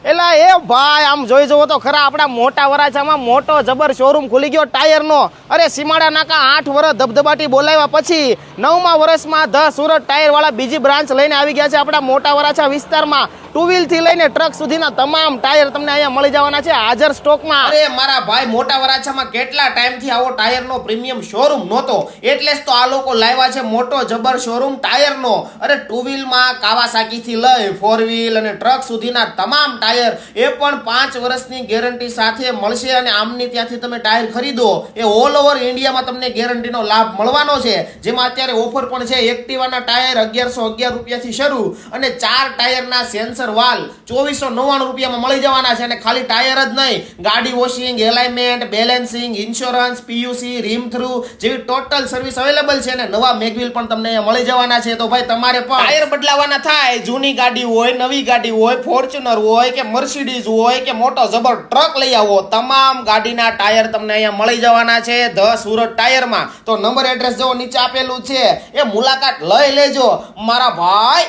એલા એ ભાઈ આમ જોઈ જવો તો ખરા આપણા મોટા વરાછામાં મોટો જબર શોરૂમ ખુલી ગયો ટાયરનો. અરે સીમાડા નાકા 8 વર્ષ ધબધબાટી બોલાવ્યા પછી 9મા વર્ષમાં ધ સુરત ટાયર વાળા બીજી બ્રાન્ચ લઈને આવી ગયા છે આપણા મોટા વરાછા વિસ્તારમાં. ટુ વ્હીલ થી લઈને ટ્રક સુધીના તમામ ટાયર તમને અહીંયા મળી જવાના છે હાજર સ્ટોકમાં. અરે મારા ભાઈ મોટા વરાછામાં કેટલા ટાઈમથી આવો ટાયરનો પ્રીમિયમ શોરૂમ નહોતો, એટલે જ તો આ લોકો લાવ્યા છે મોટો જબર શોરૂમ ટાયરનો. અરે ટુ વ્હીલમાં કાવાસાકી થી લઈ 4 વ્હીલ અને ટ્રક સુધીના તમામ ટાયર એ પણ 5 વર્ષની ગેરંટી સાથે મળશે. અને આમની ત્યાંથી તમે ટાયર ખરીદો એ ઓલ ઓવર ઇન્ડિયામાં તમને ગેરંટીનો લાભ મળવાનો છે. જેમાં અત્યારે ઓફર પણ છે. એક્ટિવાના ટાયર 1111 રૂપિયાથી શરૂ અને 4 ટાયરના સેન્સર વાલ 2499 રૂપિયામાં મળી જવાના છે. અને ખાલી ટાયર જ નહીં, ગાડી washing, alignment, balancing, insurance, PUC, rim through જેવી ટોટલ સર્વિસ અવેલેબલ છે. અને નવા મેગવિલ પણ તમને અહીંયા મળી જવાના છે. તો ભાઈ તમારે પણ ટાયર બદલાવાના થાય, જૂની ગાડી હોય, નવી ગાડી હોય, ફોર્ચ્યુનર હોય કે મર્સિડીઝ હોય કે મોટો જબર ટ્રક લઈ આવો, તમામ ગાડીના ટાયર તમને અહીંયા મળી જવાના છે ધ સુરત ટાયરમાં. તો નંબર એડ્રેસ જો નીચે આપેલું છે એ મુલાકાત લઈ લેજો મારા ભાઈ.